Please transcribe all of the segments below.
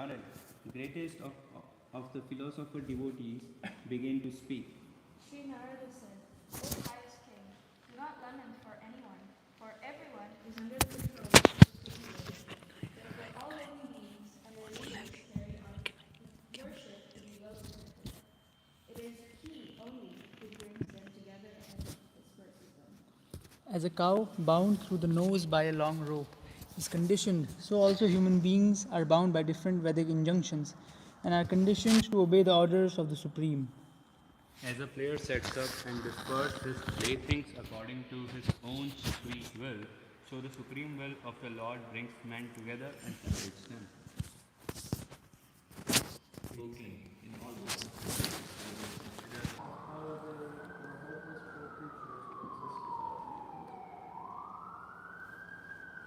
Narad, greatest of the philosopher devotees, began to speak. Sri Narada said, O pious king, do not lament for anyone, for everyone is under the control of the Supreme Lord. Therefore all living beings and their leaders carry out worship to be well protected. It is He only who brings them together and disperses them. As a cow bound through the nose by a long rope is conditioned, so also human beings are bound by different Vedic injunctions and are conditioned to obey the orders of the Supreme. As a player sets up and disperses his playthings according to his own sweet will, so the supreme will of the Lord brings men together and separates them.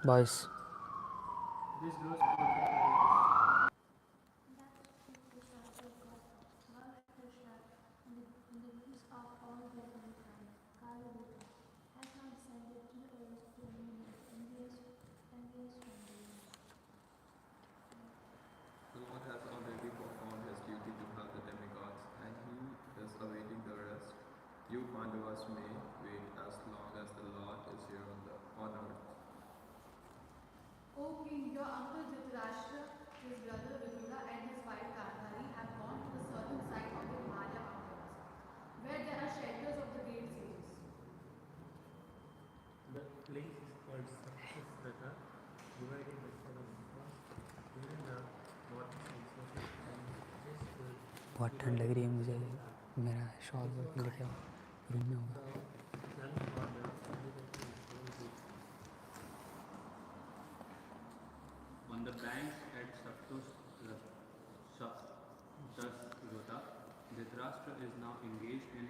Boys. The Lord has already performed his duty to help the demigods, and he is awaiting the rest. You Pandavas may wait as long as the Lord is here on earth. O king, your uncle Dhritarashtra, his brother Vidura, and his wife Gandhari have gone to the southern side of the Himalaya mountains, where there are shelters of the great sages. The place is called Saptasrata, divided by 7 because during the water census and this will बहुत ठंड लग रही है मुझे, मेरा shawl लेके आओ, room में होगा. none for the celebrity is very good. On the banks at Saptasrota, Dhritarashtra is now engaged in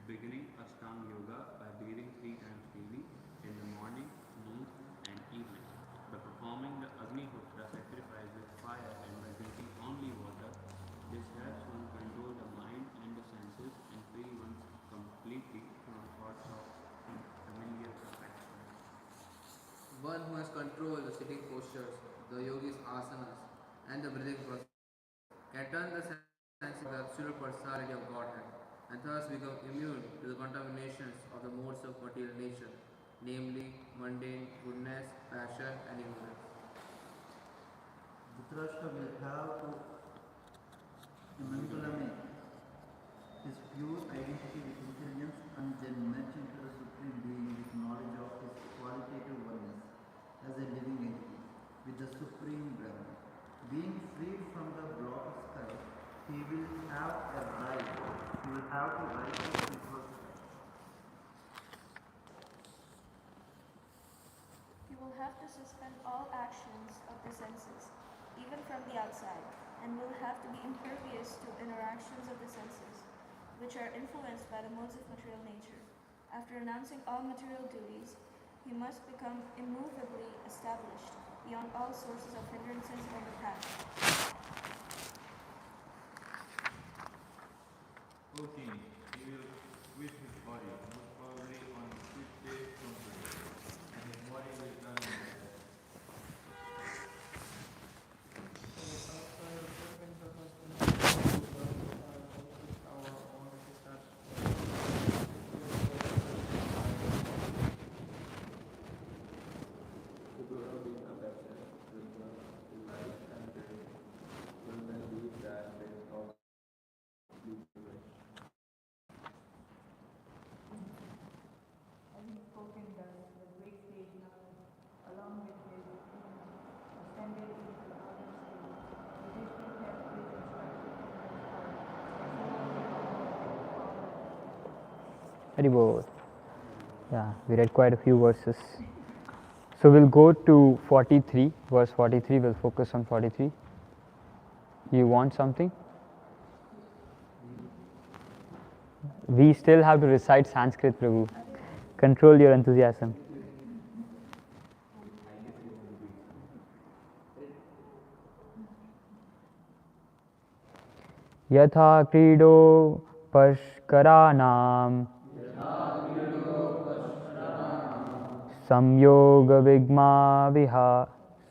beginning Ashtanga Yoga by bathing 3 times daily in the morning, noon, and evening. By performing the Agnihotra sacrifice with fire and by drinking only water, this helps one control the mind and the senses and free one completely from thoughts of familiar perfection. One who has controlled the sitting postures, the yogi's asanas, and the breathing process can turn the senses to the absolute personality of Godhead and thus become immune to the contaminations of the modes of material nature, namely mundane, goodness, passion, and ignorance. Dhritarashtra will have to amalgamate his pure identity with intelligence and then merge into the Supreme Being with knowledge of his qualitative oneness as a living entity with the Supreme Brahman. Being freed from the block of sky, he will have to rise up before sky. He will have to suspend all actions of the senses, even from the outside, and will have to be impervious to interactions of the senses, which are influenced by the modes of material nature. After renouncing all material duties, he must become immovably established beyond all sources of hindrances in the path. O king, he will quit his body, most probably on the 5th day from today, and his body will turn into death. The Buddha being affected with the light and brain will then leave that brain of sleep away. Having spoken thus, the great sage Narad, along with his team, ascended into the outer stage. Yudhishthira kept his instructions in his heart, Very good. Yeah, we read quite a few verses. So we'll go to 43, verse 43. We'll focus on 43. You want something? We still have to recite Sanskrit, Prabhu. Control your enthusiasm. यथा credo पश्कराणां संयोग विग्मा विहा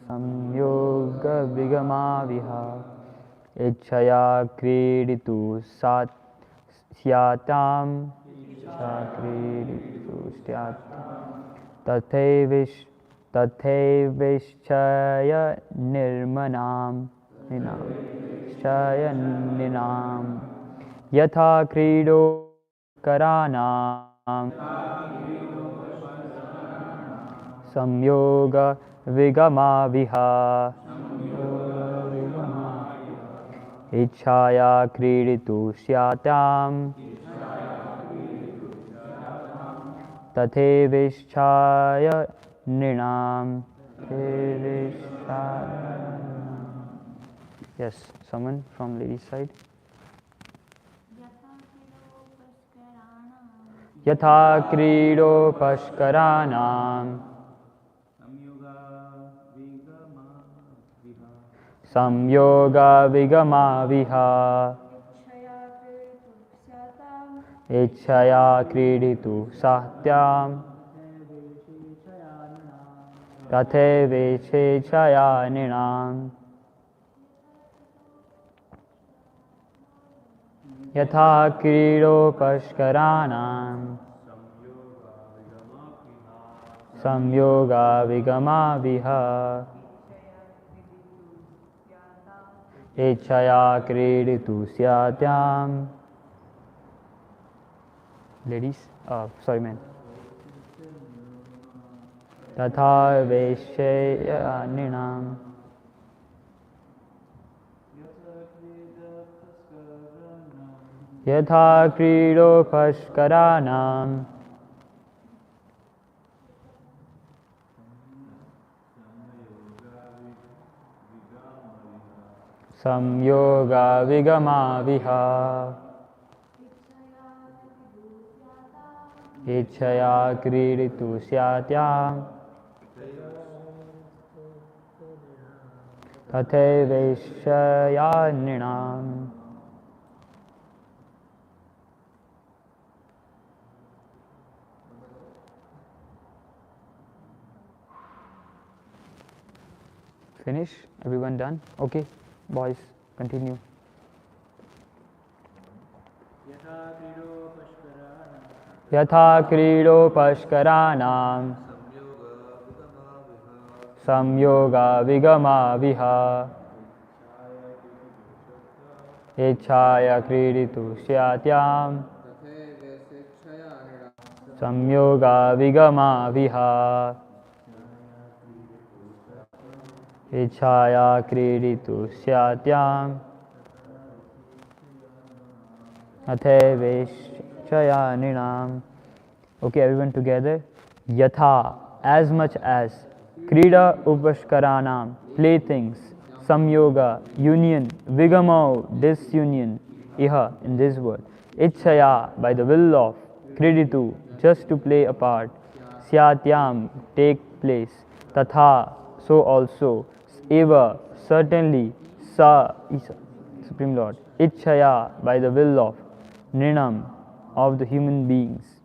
Samyoga Vigama Viha Ichaya Kreditu Syatam Kreditu Syatam Tathevishchaya Nirmanam Ninam Yatha Krido Karanam Samyoga Vigama Viha Ichaya Kriditu Syatam Tathevishchaya Nrinam. Yes, someone from ladies' side. Yatha Krido Pashkaranam Samyoga Vigama Viha Ichaya Kriditu Satyam Tathevishchaya Nrinam. Yatha Krido Pashkaranam Samyoga Vigama Viha Ichaya Kriditu Syatyam. Ladies, sorry men. Tatha Veshya Ninam. Yatha Krido Pashkaranam Samyoga Vigama Viha Ichaya Kriditu Syatyam Tathevishchaya Nrinam. Finish? Everyone done? Okay, boys, continue. Yatha Krido Pashkaranam Samyoga Vigama Viha Ichaya Kriditu Syatyam Samyoga Vigama Viha Ichaya Kriditu Syatyam Tathevishchaya Nrinam. Okay, everyone together. Yatha, as much as. Krida Upashkaranam, playthings. Samyoga, union. Vigamo, disunion. Iha, in this world. Ichaya, by the will of. Kriditu, just to play a part. Syatyam, take place. Tatha, so also. Eva, certainly. Sa, Isa, Supreme Lord. Ichaya, by the will of. Nrinam, of the human beings.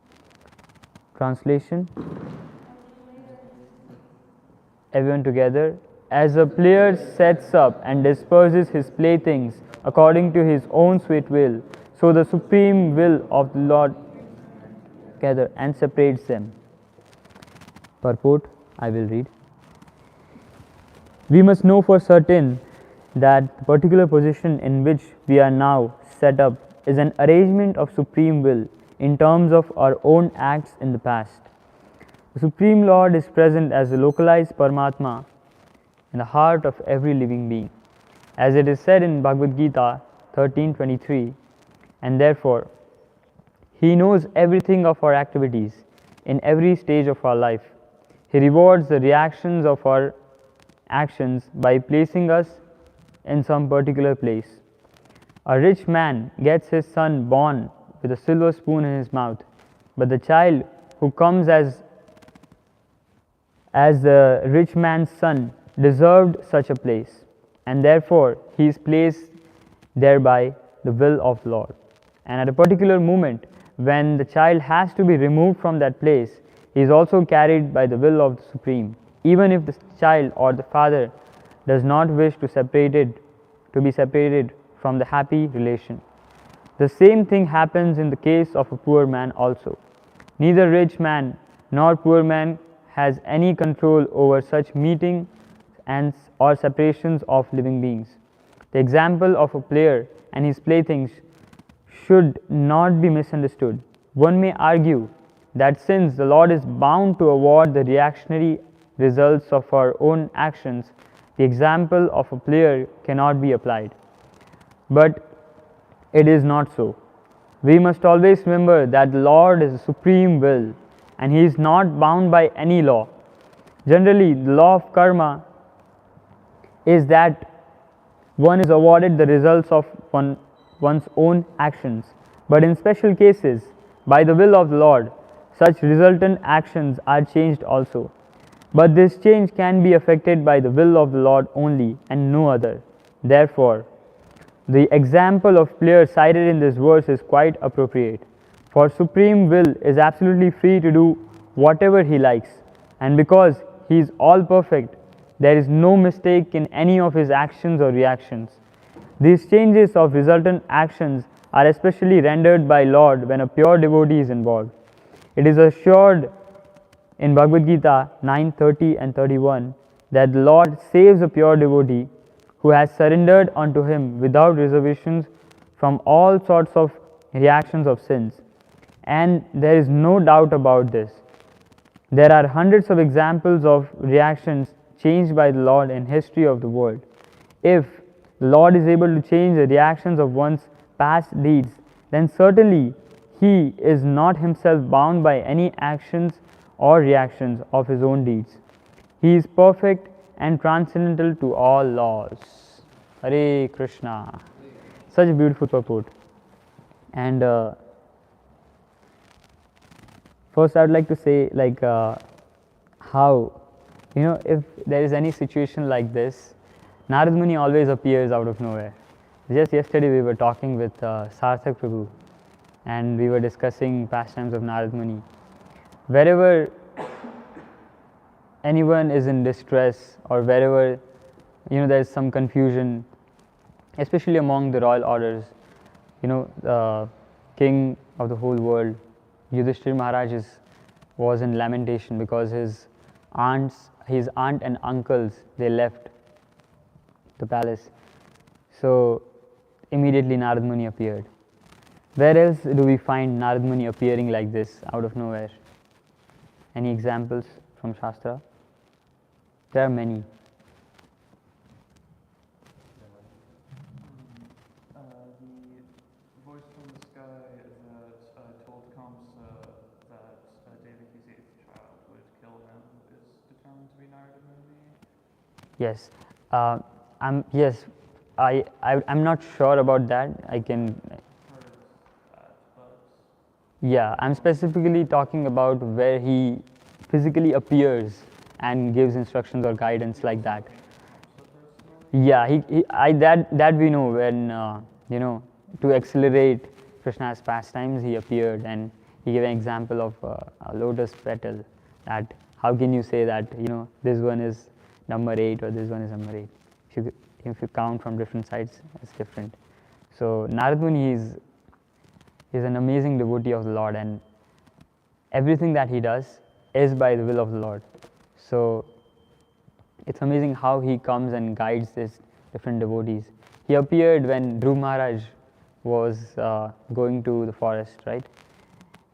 Translation. Everyone together. As a player sets up and disperses his playthings according to his own sweet will, so the supreme will of the Lord gather and separates them. Purport, I will read. We must know for certain that the particular position in which we are now set up is an arrangement of supreme will in terms of our own acts in the past. The Supreme Lord is present as the localized Paramatma in the heart of every living being. As it is said in Bhagavad Gita 13:23, and therefore He knows everything of our activities in every stage of our life. He rewards the reactions of our actions by placing us in some particular place. A rich man gets his son born with a silver spoon in his mouth, but the child who comes as the rich man's son deserved such a place, and therefore he is placed there by the will of the Lord. And at a particular moment, when the child has to be removed from that place, he is also carried by the will of the Supreme. even if the child or the father does not wish to be separated from the happy relation. The same thing happens in the case of a poor man also. Neither rich man nor poor man has any control over such meetings and or separations of living beings. The example of a player and his playthings should not be misunderstood. One may argue that since the Lord is bound to award the reactionary results of our own actions, the example of a player cannot be applied. But it is not so. We must always remember that the Lord is a supreme will and He is not bound by any law. Generally, the law of karma is that one is awarded the results of one's own actions, but in special cases, by the will of the Lord, such resultant actions are changed also. But this change can be effected by the will of the Lord only and no other. Therefore, the example of player cited in this verse is quite appropriate, for supreme will is absolutely free to do whatever he likes, and because he is all perfect, there is no mistake in any of his actions or reactions. These changes of resultant actions are especially rendered by Lord when a pure devotee is involved. It is assured in Bhagavad Gita 9:30 and 31 that the Lord saves a pure devotee who has surrendered unto Him without reservations from all sorts of reactions of sins. And there is no doubt about this. There are hundreds of examples of reactions changed by the Lord in history of the world. If the Lord is able to change the reactions of one's past deeds, then certainly He is not Himself bound by any actions or reactions of His own deeds. He is perfect and transcendental to all laws. Hare Krishna. Such a beautiful purport. And first I would like to say how, if there is any situation like this, Narad Muni always appears out of nowhere. Just yesterday we were talking with Sarthak Prabhu and we were discussing pastimes of Narad Muni. Wherever anyone is in distress or wherever there is some confusion, especially among the royal orders, the king of the whole world, Yudhishthir Maharaj was in lamentation because his aunt and uncles, they left the palace. So immediately Narad Muni appeared. Where else do we find Narad Muni appearing like this out of nowhere? Any examples from Shastra? There are many. The voice from the sky that told Kamsa that Devaki's eighth child would kill him is determined to be Narada Muni. Yes. I'm not sure about that. I can. Yeah, I'm specifically talking about where he physically appears and gives instructions or guidance like that. Yeah, that we know when to accelerate Krishna's pastimes, he appeared and he gave an example of a lotus petal. That how can you say that this one is number 8 or this one is number 8? If you count from different sides, it's different. So Narad Muni is an amazing devotee of the Lord, and everything that he does is by the will of the Lord. So it's amazing how he comes and guides these different devotees. He appeared when Dhruv Maharaj was going to the forest, right?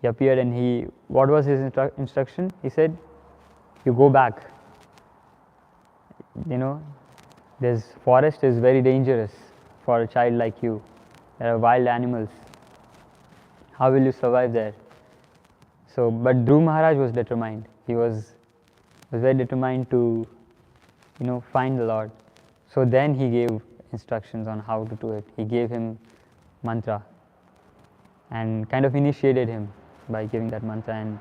He appeared and what was his instruction? He said, you go back. This forest is very dangerous for a child like you. There are wild animals. How will you survive there? So, but Dhruv Maharaj was determined. He was very determined to, find the Lord. So then he gave instructions on how to do it. He gave him mantra and kind of initiated him by giving that mantra. And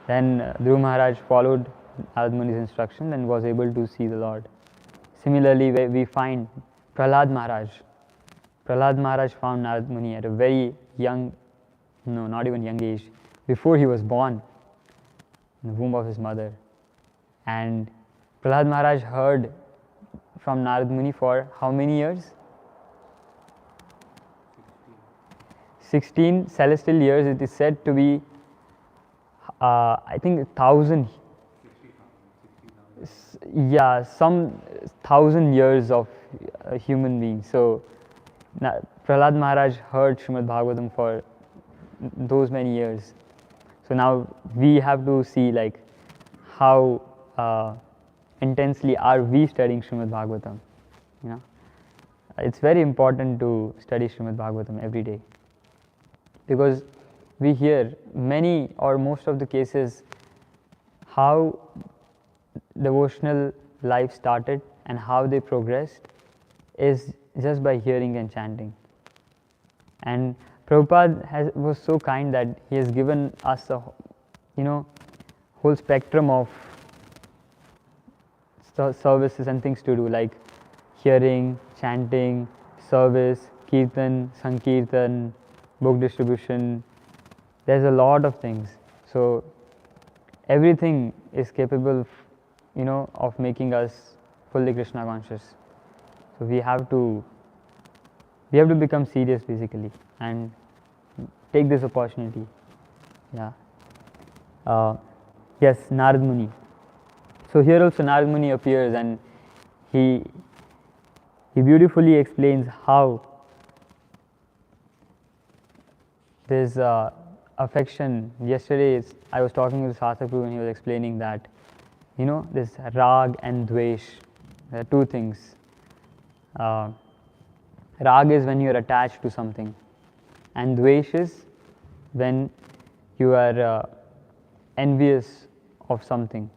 then Dhruv Maharaj followed Narad Muni's instructions and was able to see the Lord. Similarly, we find Prahlad Maharaj. Prahlad Maharaj found Narad Muni at a very young, not even young age, before he was born in the womb of his mother. And Prahlad Maharaj heard from Narad Muni for how many years? 16 celestial years. It is said to be, I think, 1,000. 60,000. Yeah, some 1,000 years of a human being. So Prahlad Maharaj heard Srimad Bhagavatam for those many years. So now we have to see like how intensely are we studying Srimad Bhagavatam. You know, it's very important to study Srimad Bhagavatam every day, because we hear many or most of the cases how devotional life started and how they progressed is just by hearing and chanting. And Prabhupada was so kind that he has given us a whole spectrum of services and things to do, like hearing, chanting, service, kirtan, sankirtan, book distribution. There's a lot of things. So everything is capable, of making us fully Krishna conscious. So we have to become serious basically and take this opportunity. Yeah. Yes, Narad Muni. So here also Narad Muni appears, and he beautifully explains how this affection. Yesterday I was talking with Sarthak Prabhu and he was explaining that, this rag and dvesh, there are two things. Rag is when you are attached to something, and dvesh is when you are envious of something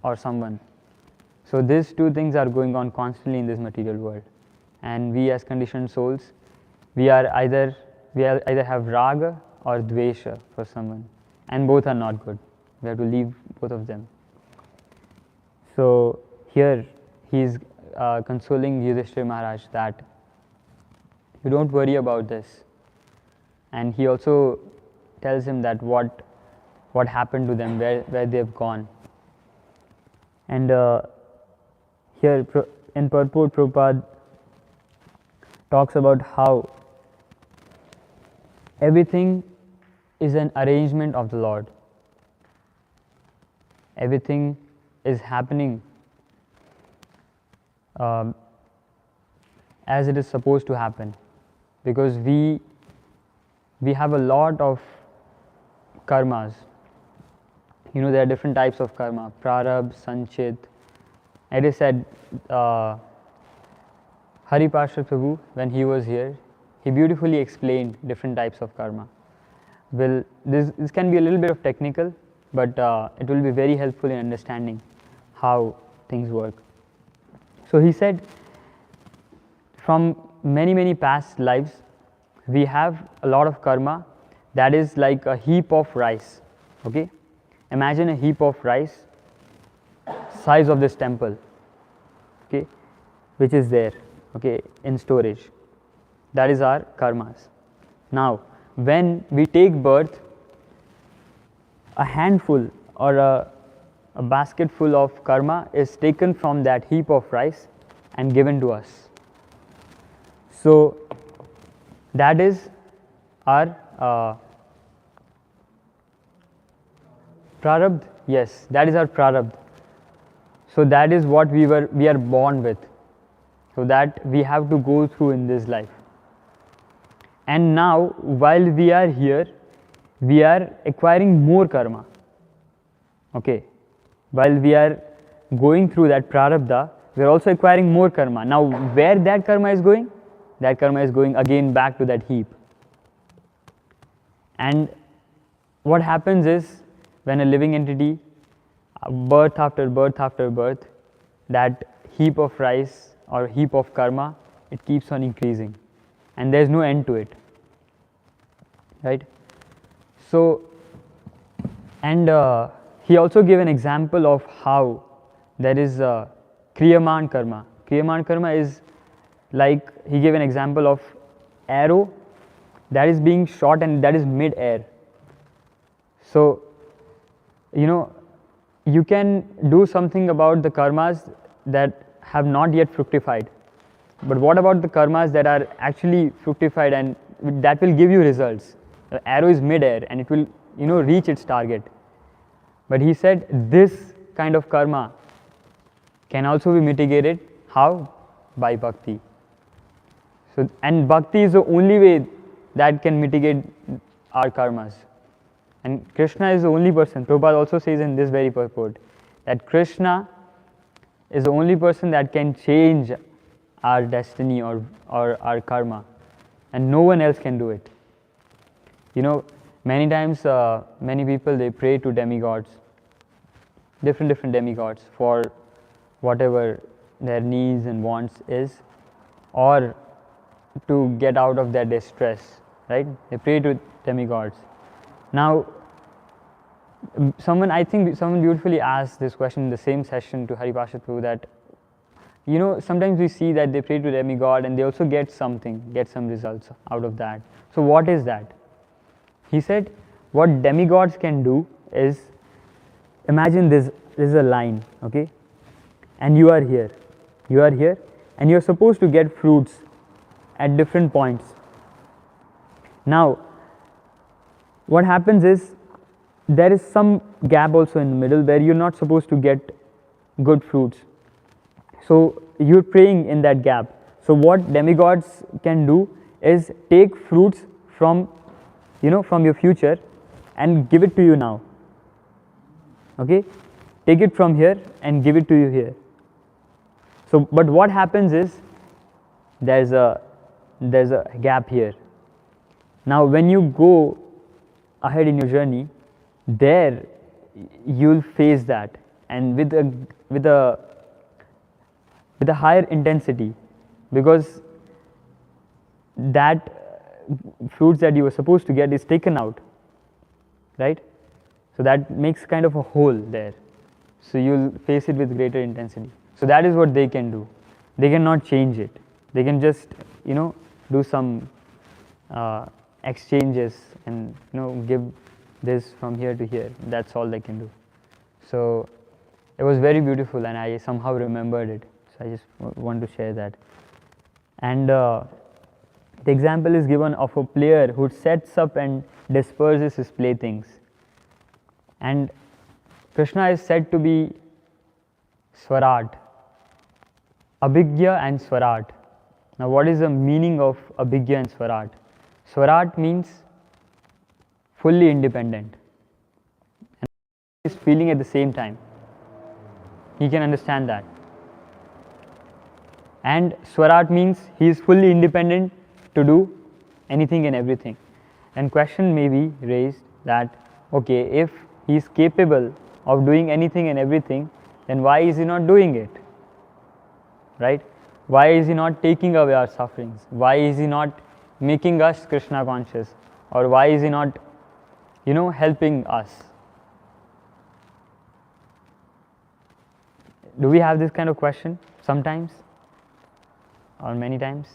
or someone. So these two things are going on constantly in this material world, and we as conditioned souls, we either have raga or dvesha for someone, and both are not good. We have to leave both of them. So here he is consoling Yudhishthira Maharaj that you don't worry about this, and he also tells him that what happened to them, where they have gone. And here in purport, Prabhupada talks about how everything is an arrangement of the Lord. Everything is happening as it is supposed to happen, because we have a lot of karmas. There are different types of karma: prarabdha, sanchit. It is said, Hari Parshad Prabhu, when he was here, he beautifully explained different types of karma. Well, this can be a little bit of technical, but it will be very helpful in understanding how things work. So he said, from many past lives, we have a lot of karma that is like a heap of rice. Okay, imagine a heap of rice size of this temple, okay, which is there, okay, in storage. That is our karmas. Now when we take birth, a handful or a basket full of karma is taken from that heap of rice and given to us. So that is our prarabdha. Yes, that is our prarabdha. So that is what we are born with, so that we have to go through in this life. And now while we are here, we are acquiring more karma. Okay, while we are going through that prarabdha, we are also acquiring more karma. Now where that karma is going? That karma is going again back to that heap. And what happens is, when a living entity, birth after birth after birth, that heap of rice or heap of karma, it keeps on increasing, and there is no end to it, right? So, and he also gave an example of how there is kriyaman karma. Kriyaman karma is like, he gave an example of arrow that is being shot and that is mid-air. So you can do something about the karmas that have not yet fructified. But what about the karmas that are actually fructified and that will give you results? The arrow is mid-air and it will, reach its target. But he said this kind of karma can also be mitigated. How? By bhakti. So, and bhakti is the only way that can mitigate our karmas. And Krishna is the only person. Prabhupada also says in this very purport that Krishna is the only person that can change our destiny or our karma, and no one else can do it. Many times, many people, they pray to demigods, different demigods, for whatever their needs and wants is, or to get out of their distress, right? They pray to demigods. Now, someone beautifully asked this question in the same session to Haripashad Prabhu that, sometimes we see that they pray to demigod and they also get some results out of that. So what is that? He said, what demigods can do is, imagine this is a line, okay? And you are here, and you are supposed to get fruits at different points. Now, what happens is, there is some gap also in the middle where you're not supposed to get good fruits. So you're praying in that gap. So what demigods can do is take fruits from your future and give it to you now. Okay? Take it from here and give it to you here. So, but what happens is, there's a gap here. Now when you go ahead in your journey, there you'll face that, and with a higher intensity, because that fruits that you were supposed to get is taken out, right? So that makes kind of a hole there. So you'll face it with greater intensity. So that is what they can do. They cannot change it. They can just do some exchanges and give this from here to here. That's all they can do. So it was very beautiful, and I somehow remembered it. So I just want to share that. And the example is given of a player who sets up and disperses his playthings. And Krishna is said to be Swarat, Abhigya and Swarat. Now what is the meaning of Abhigya and Swarat? Swarat means fully independent, and he is feeling at the same time. He can understand that. And Swarat means he is fully independent to do anything and everything. And question may be raised that, okay, if he is capable of doing anything and everything, then why is he not doing it? Right? Why is he not taking away our sufferings? Why is he not making us Krishna conscious? Or why is he not, helping us? Do we have this kind of question sometimes? Or many times?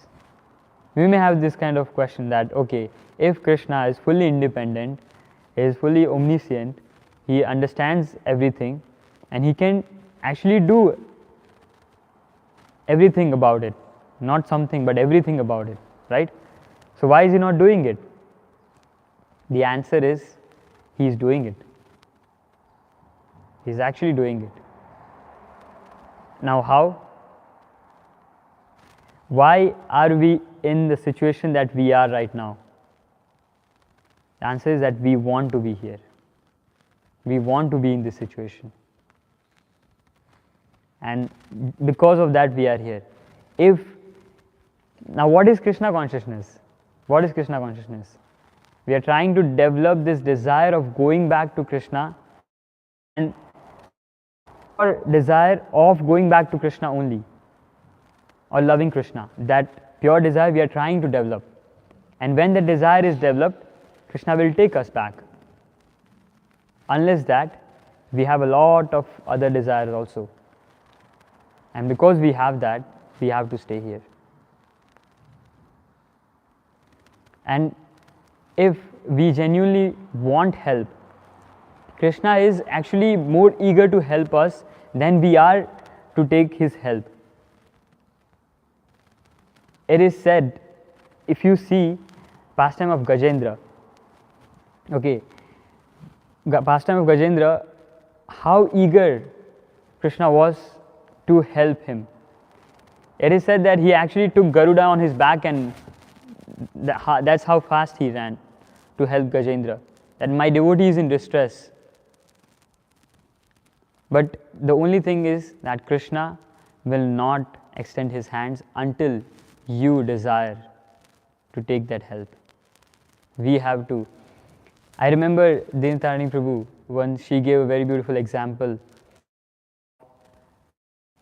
We may have this kind of question that, okay, if Krishna is fully independent, is fully omniscient, he understands everything, and he can actually do everything about it, not something but everything about it, right? So why is he not doing it? The answer is, he is doing it. He is actually doing it. Now how? Why are we in the situation that we are right now? The answer is that we want to be here. We want to be in this situation. And because of that we are here. Now what is Krishna consciousness? What is Krishna consciousness? We are trying to develop this desire of going back to Krishna, and our desire of going back to Krishna only, or loving Krishna. That pure desire we are trying to develop. And when the desire is developed, Krishna will take us back. Unless that, we have a lot of other desires also. And because we have that, we have to stay here. And if we genuinely want help, Krishna is actually more eager to help us than we are to take his help. It is said, if you see pastime of Gajendra, okay, pastime of Gajendra, how eager Krishna was to help him. It is said that he actually took Garuda on his back, and that's how fast he ran to help Gajendra. That my devotee is in distress. But the only thing is that Krishna will not extend his hands until you desire to take that help. We have to. I remember Dintarani Prabhu, once she gave a very beautiful example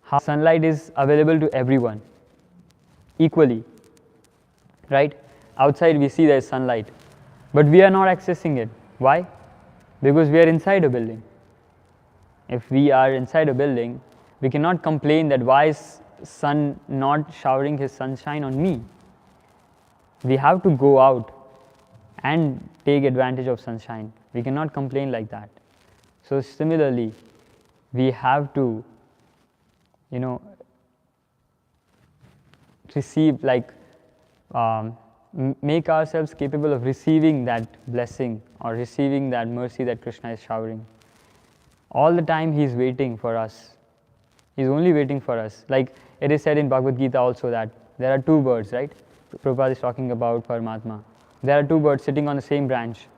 how sunlight is available to everyone equally, right? Outside we see there is sunlight, but we are not accessing it. Why? Because we are inside a building. If we are inside a building, we cannot complain that why is sun not showering his sunshine on me. We have to go out and take advantage of sunshine. We cannot complain like that. So similarly, we have to, receive, make ourselves capable of receiving that blessing or receiving that mercy that Krishna is showering. All the time he is waiting for us. He is only waiting for us. Like it is said in Bhagavad Gita also that there are two birds, right? Prabhupada is talking about Paramatma. There are two birds sitting on the same branch.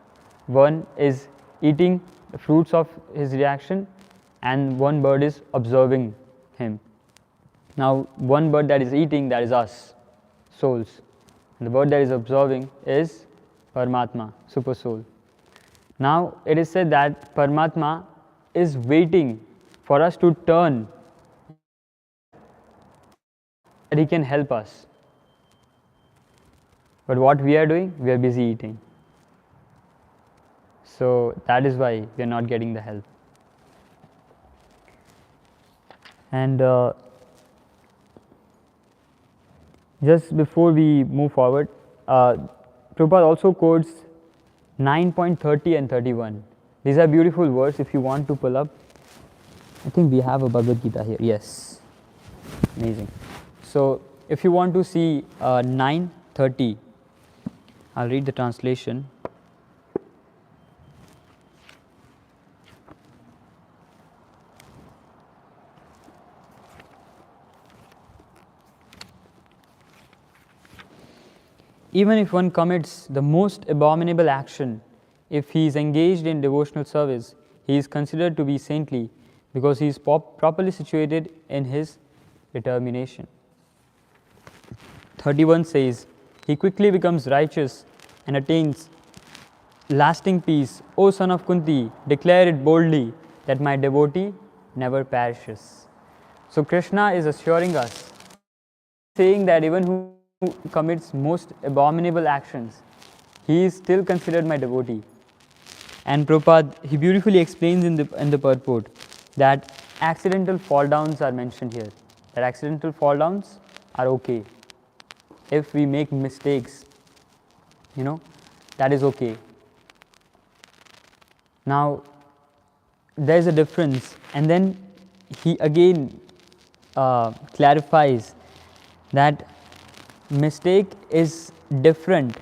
One is eating the fruits of his reaction, and one bird is observing him. Now, one bird that is eating, that is us, souls. And the bird that is observing is Paramatma, Super Soul. Now, it is said that Paramatma is waiting for us to turn, that he can help us. But what we are doing? We are busy eating. So that is why we are not getting the help. And just before we move forward, Prabhupada also quotes 9.30 and 31. These are beautiful words if you want to pull up. I think we have a Bhagavad Gita here. Yes. Amazing. So if you want to see 9:30, I'll read the translation. Even if one commits the most abominable action, if he is engaged in devotional service, he is considered to be saintly because he is properly situated in his determination. 31 says, he quickly becomes righteous and attains lasting peace. O son of Kunti, declare it boldly that my devotee never perishes. So Krishna is assuring us, saying that even who commits most abominable actions, he is still considered my devotee. And Prabhupada, he beautifully explains in the purport that accidental fall downs are mentioned here. That accidental fall downs are okay. If we make mistakes, that is okay. Now, there is a difference, and then he again clarifies that mistake is different.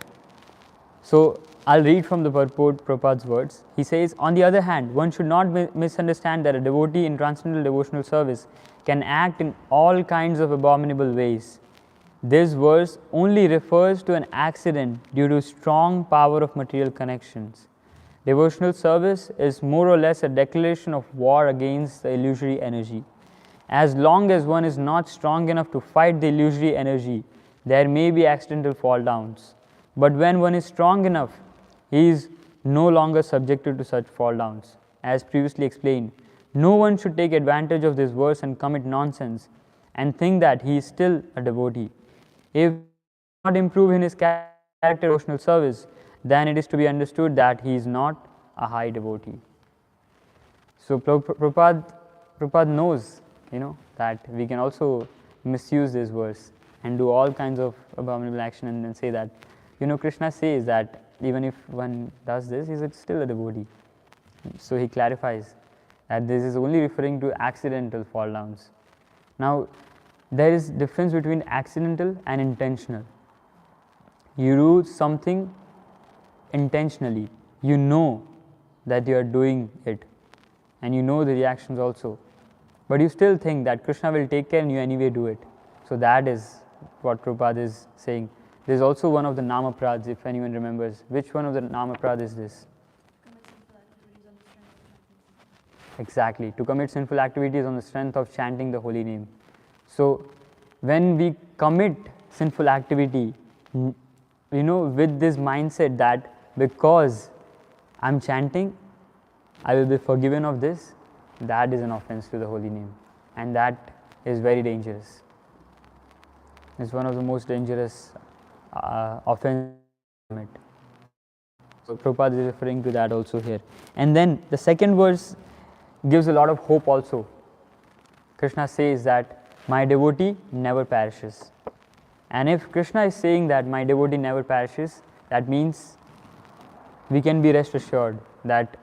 So I'll read from the purport, Prabhupada's words. He says, on the other hand, one should not misunderstand that a devotee in transcendental devotional service can act in all kinds of abominable ways. This verse only refers to an accident due to strong power of material connections. Devotional service is more or less a declaration of war against the illusory energy. As long as one is not strong enough to fight the illusory energy, there may be accidental fall downs. But when one is strong enough, he is no longer subjected to such fall downs. As previously explained, no one should take advantage of this verse and commit nonsense and think that he is still a devotee. If he does not improve in his character devotional service, then it is to be understood that he is not a high devotee. So Prabhupada knows, that we can also misuse this verse and do all kinds of abominable action and then say that, Krishna says that even if one does this, he is still a devotee. So he clarifies that this is only referring to accidental fall downs. Now, there is difference between accidental and intentional. You do something intentionally, you know that you are doing it, and you know the reactions also, but you still think that Krishna will take care and you anyway do it. So that is what Prabhupada is saying. There is also one of the Namaprads, if anyone remembers. Which one of the Namaprad is this? Exactly, to commit sinful activities on the strength of chanting the holy name. So, when we commit sinful activity, with this mindset that because I am chanting, I will be forgiven of this, that is an offense to the holy name, and that is very dangerous. It's one of the most dangerous offenses. So Prabhupada is referring to that also here. And then the second verse gives a lot of hope also. Krishna says that my devotee never perishes. And if Krishna is saying that my devotee never perishes, that means we can be rest assured that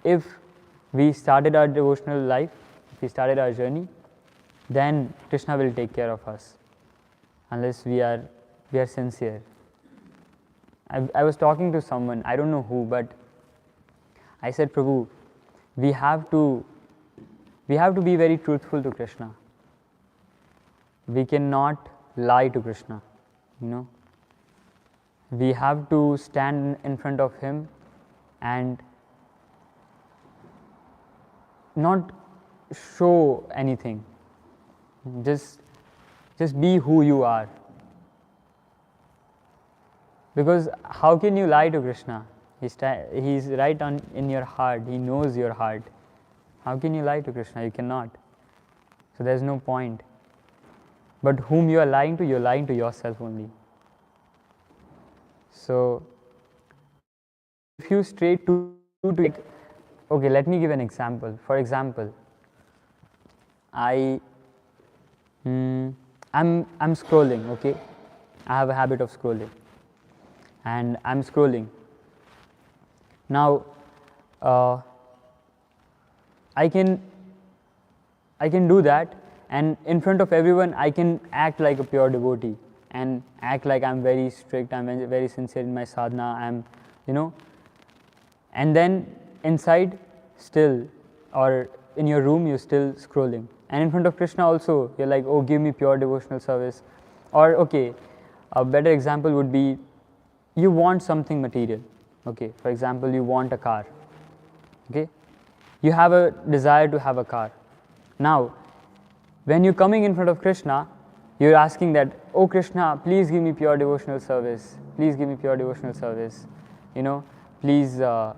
if we started our devotional life, if we started our journey, then Krishna will take care of us, unless we are sincere. I was talking to someone, I don't know who, but I said, Prabhu, we have to be very truthful to Krishna. We cannot lie to Krishna, We have to stand in front of him and not show anything. Just be who you are. Because how can you lie to Krishna? He's right in your heart. He knows your heart. How can you lie to Krishna? You cannot. So there's no point. But whom you are lying to, you're lying to yourself only. So if you stray to okay, let me give an example. For example, I'm scrolling, okay? I have a habit of scrolling. And I'm scrolling. Now, I can do that, and in front of everyone, I can act like a pure devotee and act like I'm very strict, I'm very sincere in my sadhana, and then inside, still, or in your room, you're still scrolling. And in front of Krishna also, you're like, oh, give me pure devotional service. Or, okay, a better example would be, you want something material, okay? For example, you want a car, okay? You have a desire to have a car. Now, when you're coming in front of Krishna, you're asking that, oh Krishna, please give me pure devotional service. Please give me pure devotional service. Please, let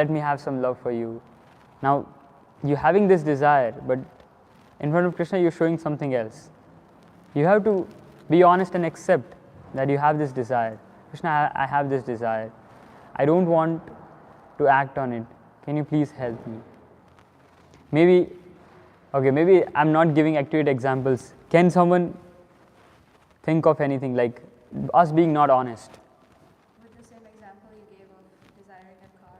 me have some love for you. Now, you're having this desire, but in front of Krishna, you're showing something else. You have to be honest and accept that you have this desire. Krishna, I have this desire. I don't want to act on it. Can you please help me? Maybe I'm not giving accurate examples. Can someone think of anything like us being not honest? With the same example you gave of desiring a car,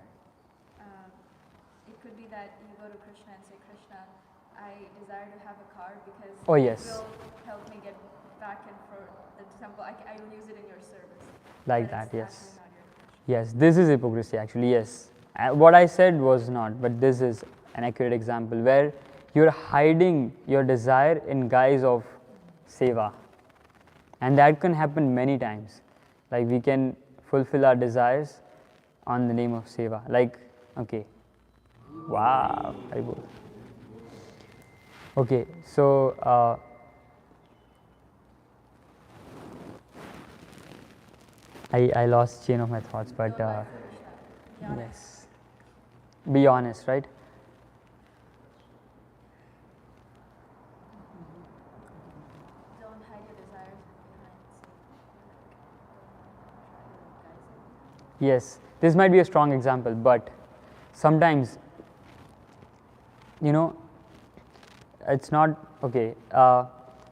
it could be that you go to Krishna and say, Krishna, I desire to have a car because Oh, yes. it will help me get back and forth the temple. I will use it in your service. Like But that, it's yes. actually not your Krishna. Yes, this is hypocrisy actually, yes. What I said was not, but this is an accurate example where you're hiding your desire in guise of seva. And that can happen many times. Like we can fulfill our desires on the name of seva. Like, okay. Wow, very good. Okay, so I lost chain of my thoughts, but yes. Be honest, right? Don't hide your desires behind Satan. Yes, this might be a strong example, but sometimes, it's not, okay,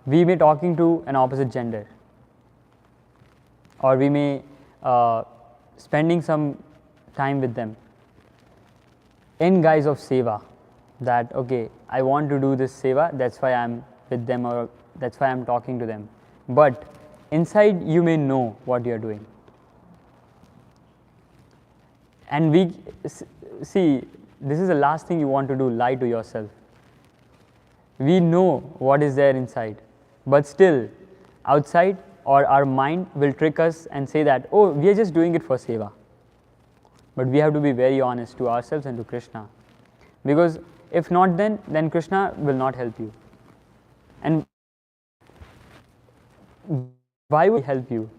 we may talking to an opposite gender, or we may spending some time with them in guise of seva, that okay, I want to do this seva, that's why I'm with them, or that's why I'm talking to them. But inside you may know what you are doing. And we see, this is the last thing you want to do, lie to yourself. We know what is there inside, but still outside, or our mind will trick us and say that, oh, we are just doing it for seva. But we have to be very honest to ourselves and to Krishna, because if not, then Krishna will not help you. And why would he help you,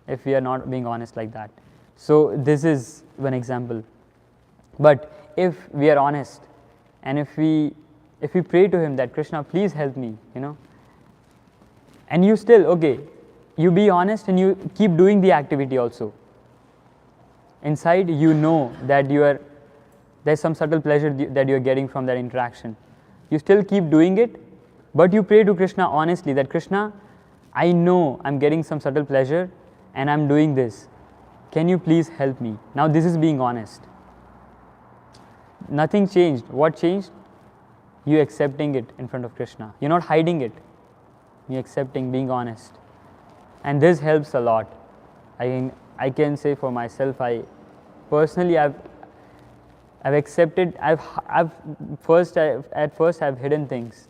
if we are not being honest like that? So this is one example. But if we are honest, and if we pray to him that Krishna, please help me, and you still, okay, you be honest and you keep doing the activity also. Inside you know that there's some subtle pleasure that you are getting from that interaction. You still keep doing it, but you pray to Krishna honestly that Krishna, I know I'm getting some subtle pleasure and I'm doing this. Can you please help me? Now this is being honest. Nothing changed. What changed? You accepting it in front of Krishna. You're not hiding it. You're accepting, being honest. And this helps a lot. I can say for myself, I've accepted. At first I've hidden things,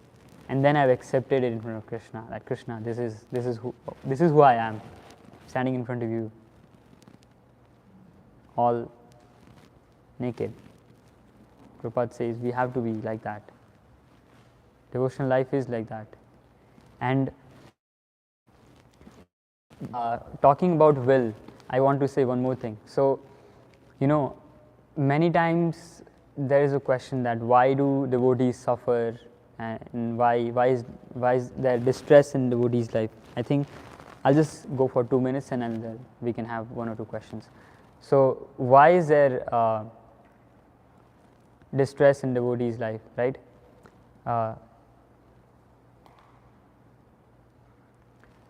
and then I've accepted it in front of Krishna. That Krishna, this is who I am, standing in front of you, all naked. Prabhupada says we have to be like that. Devotional life is like that. And talking about will, I want to say one more thing. So, many times there is a question that why do devotees suffer, and why is there distress in devotees' life? I think I'll just go for 2 minutes and then we can have 1 or 2 questions. So, why is there distress in devotees' life, right?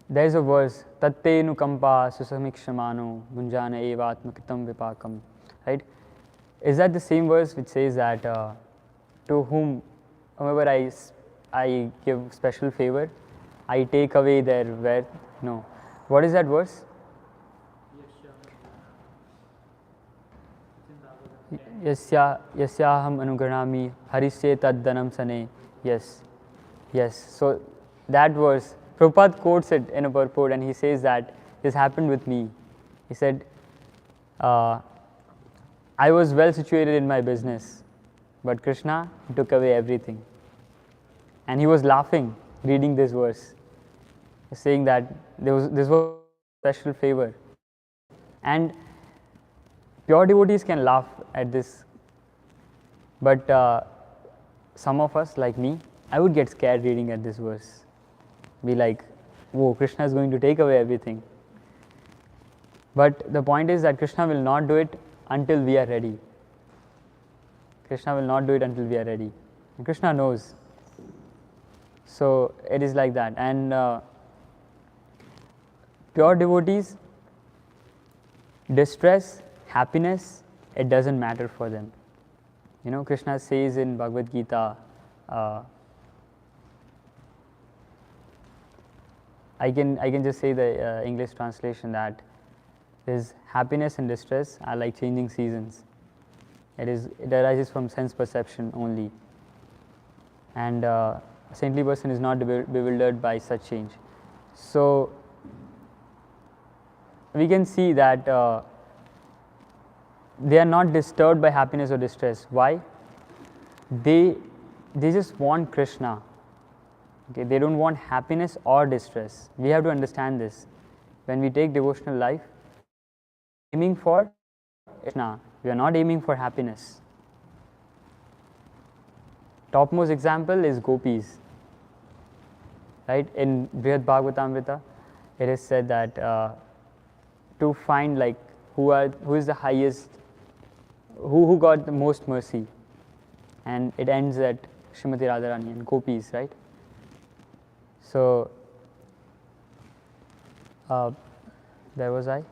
There is a verse, Tatte nukampa susamikshmano gunjana evatmakritam vipakam, right? Is that the same verse which says that to whomever I give special favor, I take away their wealth? No. What is that verse? Yasyaham anugranami harisye taddanam sane. Yes. So that verse, Prabhupada quotes it in a purport, and he says that this happened with me. He said, I was well situated in my business, but Krishna took away everything. And he was laughing reading this verse, saying that this was a special favor. And pure devotees can laugh at this, but some of us, like me, I would get scared reading at this verse. Be like, whoa, Krishna is going to take away everything. But the point is that Krishna will not do it until we are ready. Krishna will not do it until we are ready. And Krishna knows. So it is like that. And pure devotees, distress, happiness, it doesn't matter for them. Krishna says in Bhagavad Gita, I can just say the English translation, that is happiness and distress are like changing seasons. It arises from sense perception only, and a saintly person is not bewildered by such change. So we can see that they are not disturbed by happiness or distress. Why? They just want Krishna. Okay, they don't want happiness or distress. We have to understand this. When we take devotional life, aiming for Krishna, we are not aiming for happiness. Topmost example is gopis. Right? In Brihad Bhagavatamrita, it is said that to find like who is the highest, who got the most mercy, and it ends at Srimati Radharani and gopis, right? So, where was I?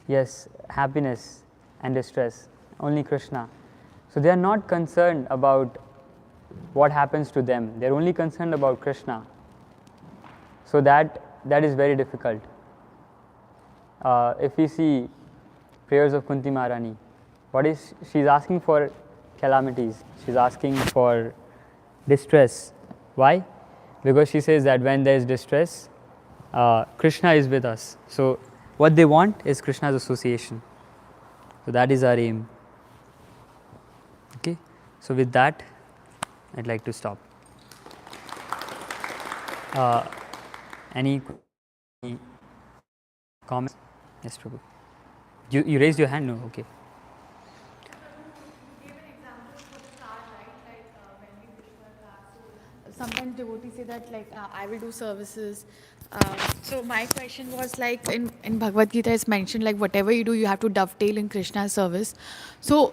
yes, happiness and distress, only Krishna. So they are not concerned about what happens to them, they are only concerned about Krishna. So that is very difficult. If we see prayers of Kunti Maharani, she's asking for calamities, she's asking for distress. Why? Because she says that when there is distress, Krishna is with us. So what they want is Krishna's association. So that is our aim. Okay. So with that, I'd like to stop. Any comments? Yes, Prabhu. You raised your hand? No. Okay. Sometimes devotees say that like I will do services. So my question was like in Bhagavad Gita it's mentioned like whatever you do you have to dovetail in Krishna's service. So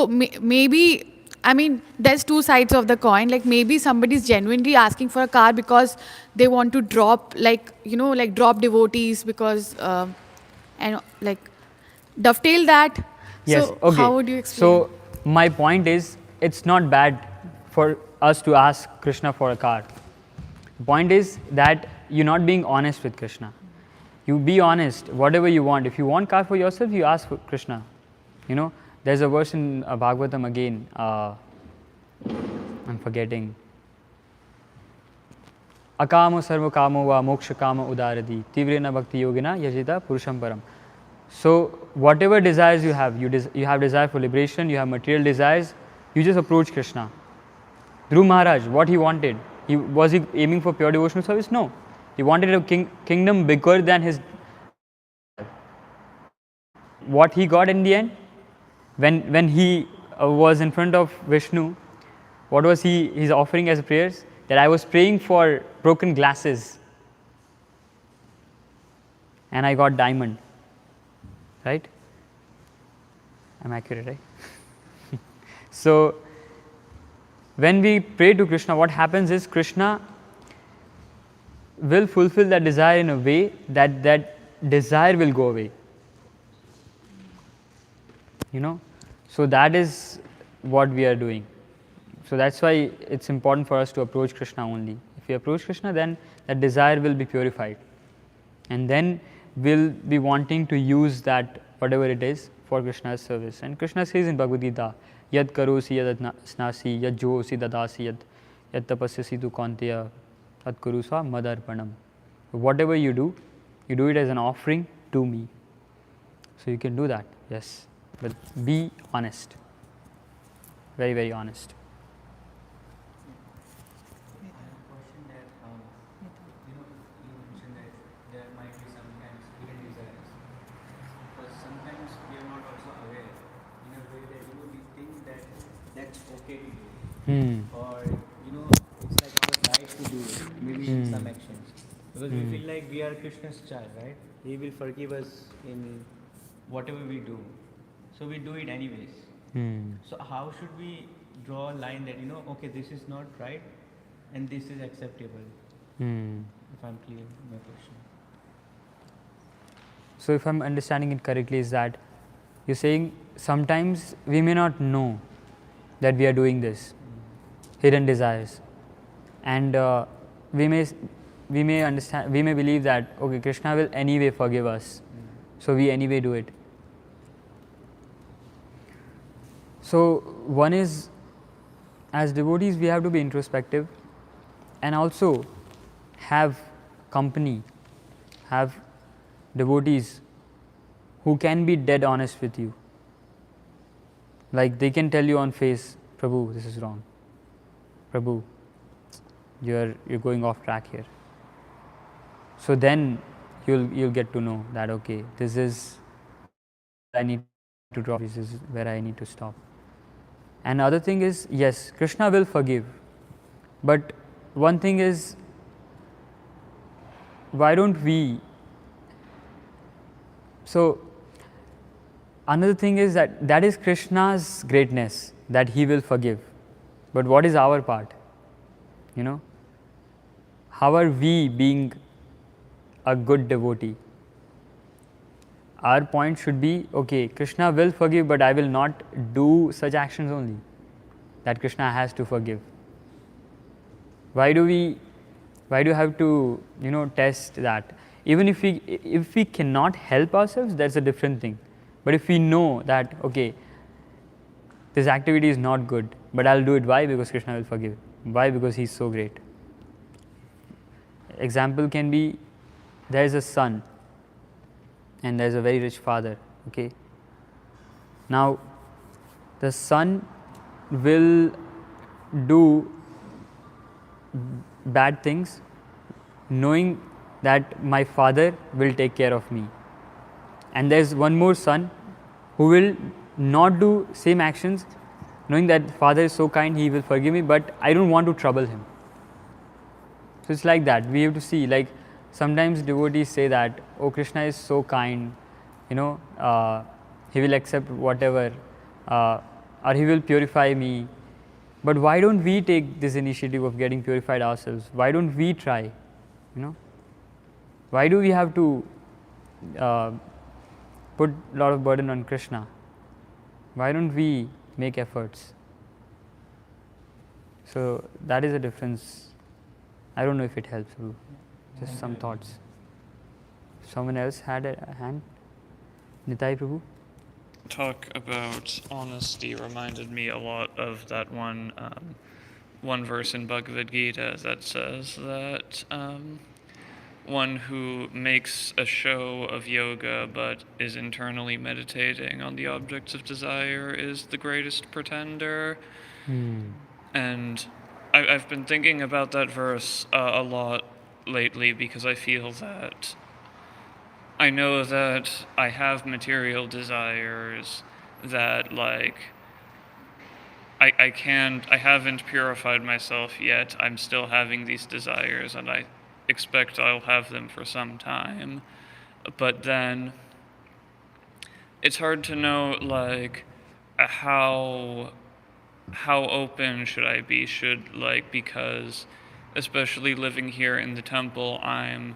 maybe I mean there's two sides of the coin. Like maybe somebody's genuinely asking for a car because they want to drop like like drop devotees because and like dovetail that. Yes. So Okay. how would you explain? So my point is, it's not bad for us to ask Krishna for a car. The point is that you're not being honest with Krishna. You be honest, whatever you want. If you want car for yourself, you ask for Krishna. There's a verse in Bhagavatam again. I'm forgetting. Akamo sarva kamo va moksha kama udaradi tivrena bhakti yogina yajita purusham param. So whatever desires you have, you have desire for liberation, you have material desires, you just approach Krishna. Dhruv Maharaj, what he wanted, was he aiming for pure devotional service? No. He wanted a kingdom bigger than his. What he got in the end, when he was in front of Vishnu, what was his offering as prayers? That I was praying for broken glasses and I got diamond. Right? I'm accurate, right? So when we pray to Krishna, what happens is Krishna will fulfill that desire in a way that desire will go away. So that is what we are doing. So that's why it's important for us to approach Krishna only. If we approach Krishna, then that desire will be purified. And then we'll be wanting to use that, whatever it is, for Krishna's service. And Krishna says in Bhagavad Gita, Yad karosi yad snasi yad josi dadasi yad tapasyasi tu kanteya tad kurusva madarpanam. Whatever you do it as an offering to me. So you can do that, yes. But be honest. Very, very honest. I have a question that, you mentioned that there might be sometimes hidden desires. Because sometimes we are not also aware in a way that, we think that that's okay to do. Or, it's like our right to do it, maybe in some actions. Because we feel like we are Krishna's child, right? He will forgive us in whatever we do. So we do it anyways. So how should we draw a line that, okay, this is not right and this is acceptable? If I'm clear in my question. So if I'm understanding it correctly, is that you're saying sometimes we may not know that we are doing this, hidden desires, and we may understand, we may believe that okay, Krishna will anyway forgive us, so we anyway do it. So one is, as devotees, we have to be introspective and also have company, have devotees who can be dead honest with you. Like they can tell you on face, Prabhu, this is wrong. Prabhu, you're going off track here. So then you'll get to know that okay, this is I need to drop, this is where I need to stop. And other thing is, yes, Krishna will forgive, but one thing is, why don't we? So another thing is that is Krishna's greatness, that he will forgive. But what is our part? How are we being a good devotee? our point should be, okay, Krishna will forgive, but I will not do such actions only that Krishna has to forgive. Why do you have to, test that? Even if we cannot help ourselves, that's a different thing. But if we know that, okay, this activity is not good, but I'll do it. Why? Because Krishna will forgive. Why? Because he's so great. Example can be, there is a son and there is a very rich father. Okay. Now, the son will do bad things knowing that my father will take care of me. And there's one more son who will not do same actions knowing that father is so kind, he will forgive me, but I don't want to trouble him. So it's like that. We have to see, like sometimes devotees say that, oh, Krishna is so kind, he will accept whatever, or he will purify me. But why don't we take this initiative of getting purified ourselves? Why don't we try? Why do we have to put a lot of burden on Krishna? Why don't we make efforts? So that is a difference. I don't know if it helps you. Just some thoughts. Someone else had a hand? Nitai Prabhu? Talk about honesty reminded me a lot of that one verse in Bhagavad Gita that says that one who makes a show of yoga but is internally meditating on the objects of desire is the greatest pretender. And I've been thinking about that verse a lot lately because I feel that I know that I have material desires that, like, I haven't purified myself yet. I'm still having these desires and I expect I'll have them for some time. But then it's hard to know, like, how open should I be? Because especially living here in the temple, I'm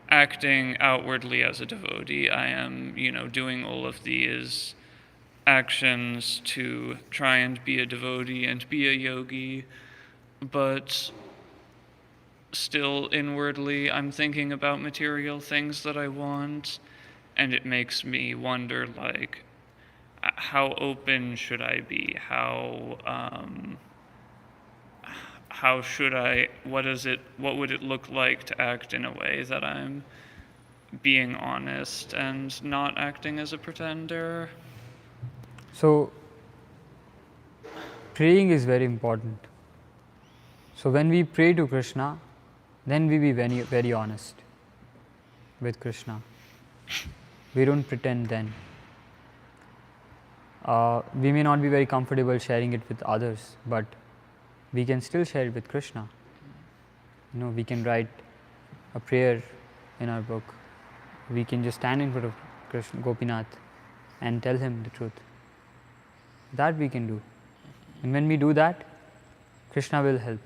acting outwardly as a devotee. I am, doing all of these actions to try and be a devotee and be a yogi, but still inwardly I'm thinking about material things that I want, and it makes me wonder, like, how open should I be? How should I, what would it look like to act in a way that I'm being honest and not acting as a pretender? So, praying is very important. So, when we pray to Krishna, then we be very, very honest with Krishna. We don't pretend then. We may not be very comfortable sharing it with others, but we can still share it with Krishna. We can write a prayer in our book. We can just stand in front of Krishna, Gopinath, and tell him the truth. That we can do. And when we do that, Krishna will help.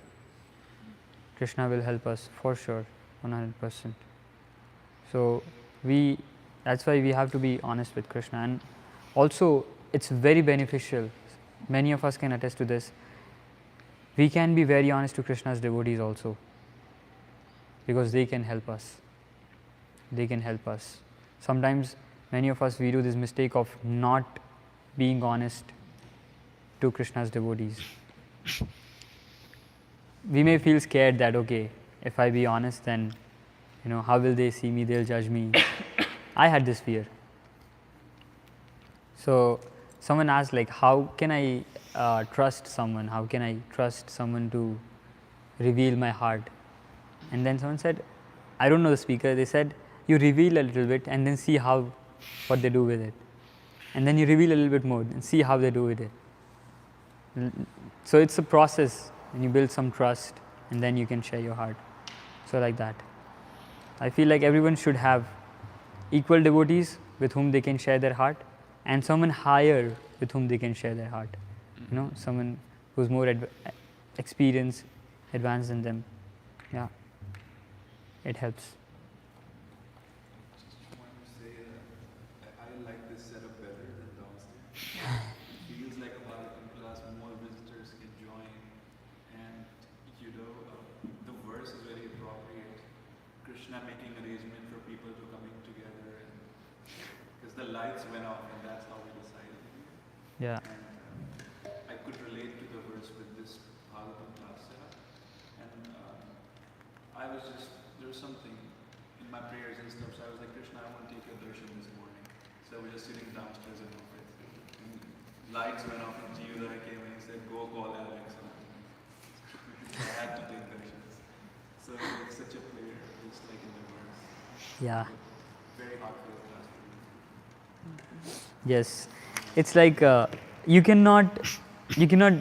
Krishna will help us for sure, 100%. So that's why we have to be honest with Krishna. And also, it's very beneficial. Many of us can attest to this. We can be very honest to Krishna's devotees also, because they can help us. They can help us. Sometimes many of us, we do this mistake of not being honest to Krishna's devotees. We may feel scared that, okay, if I be honest, then how will they see me? They'll judge me. I had this fear. So someone asked, like, how can I trust someone? How can I trust someone to reveal my heart? And then someone said, I don't know the speaker. They said, you reveal a little bit and then see what they do with it. And then you reveal a little bit more and see how they do with it. So it's a process, and you build some trust, and then you can share your heart. So like that. I feel like everyone should have equal devotees with whom they can share their heart, and someone higher with whom they can share their heart. Someone who's more experienced, advanced than them. Yeah, it helps. Just want to say that Krishna making arrangement for people to coming together, because the lights went off, and that's how we decided. Yeah. And I could relate to the verse with this Bhagavatam class setup, and I was just, there was something in my prayers and stuff, so I was like, Krishna, I want to take your darshan this morning. So we're just sitting downstairs in office, and lights went off, and Jiva came and he said, go call Alex. I had to take darshans. So it's such a prayer, just like in the verse. Yeah. Very heartfelt class for me. Yes. It's like you cannot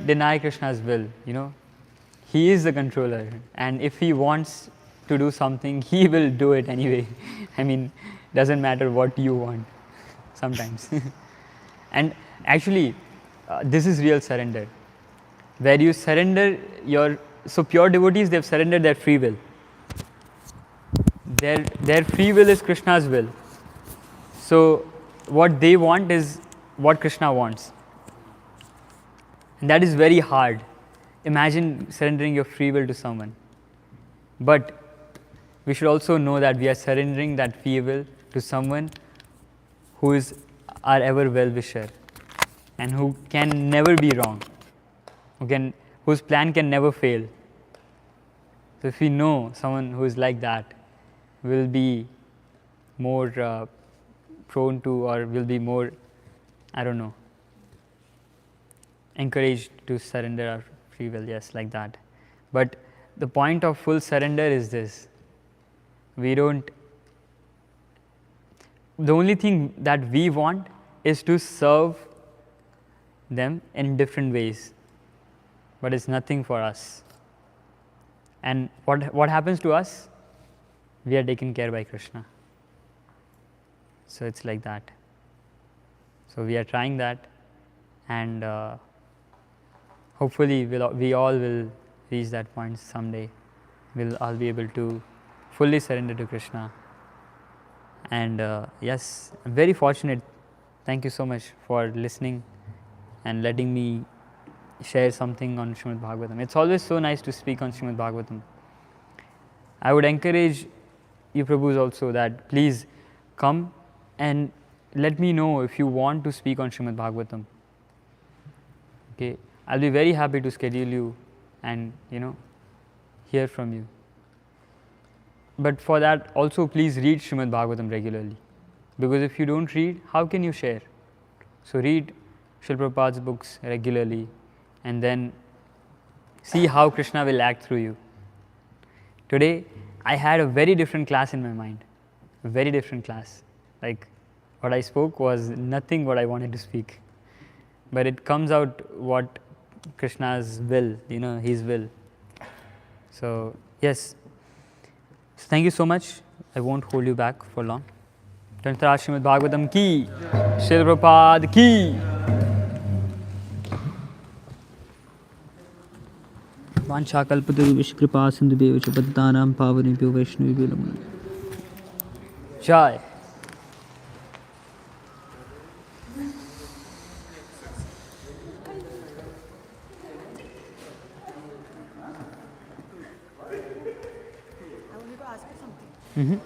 deny Krishna's will, you know. He is the controller, and if he wants to do something, he will do it anyway. I mean, doesn't matter what you want sometimes. And actually, this is real surrender, where you surrender your, so pure devotees, they've surrendered their free will. Their free will is Krishna's will. So what they want is what Krishna wants. And that is very hard. Imagine surrendering your free will to someone. But we should also know that we are surrendering that free will to someone who is our ever well-wisher and who can never be wrong, whose plan can never fail. So if we know someone who is like that, will be more prone to, or will be more, I don't know, encouraged to surrender our free will, yes, like that. But the point of full surrender is this. The only thing that we want is to serve them in different ways, but it's nothing for us. And what happens to us? We are taken care by Krishna. So it's like that. So we are trying that, and hopefully we all will reach that point someday. We'll all be able to fully surrender to Krishna. And yes, I'm very fortunate. Thank you so much for listening and letting me share something on Srimad Bhagavatam. It's always so nice to speak on Srimad Bhagavatam. I would encourage you Prabhus also that please come and let me know if you want to speak on Srimad Bhagavatam. Okay, I'll be very happy to schedule you and hear from you. But for that also please read Srimad Bhagavatam regularly, because if you don't read, how can you share? So read Srila Prabhupada's books regularly and then see how Krishna will act through you. Today I had a very different class in my mind, a very different class. Like what I spoke was nothing what I wanted to speak, but it comes out what Krishna's will, his will. So yes, so thank you so much. I won't hold you back for long. Tantra Srimad Bhagavatam ki, Srila Prabhupada ki. Vancha kalpataru kripa sindhu bevacha padatanam pavanebhyo vaishnavibhyo namo Namaः. Jai. I wanted to ask you something.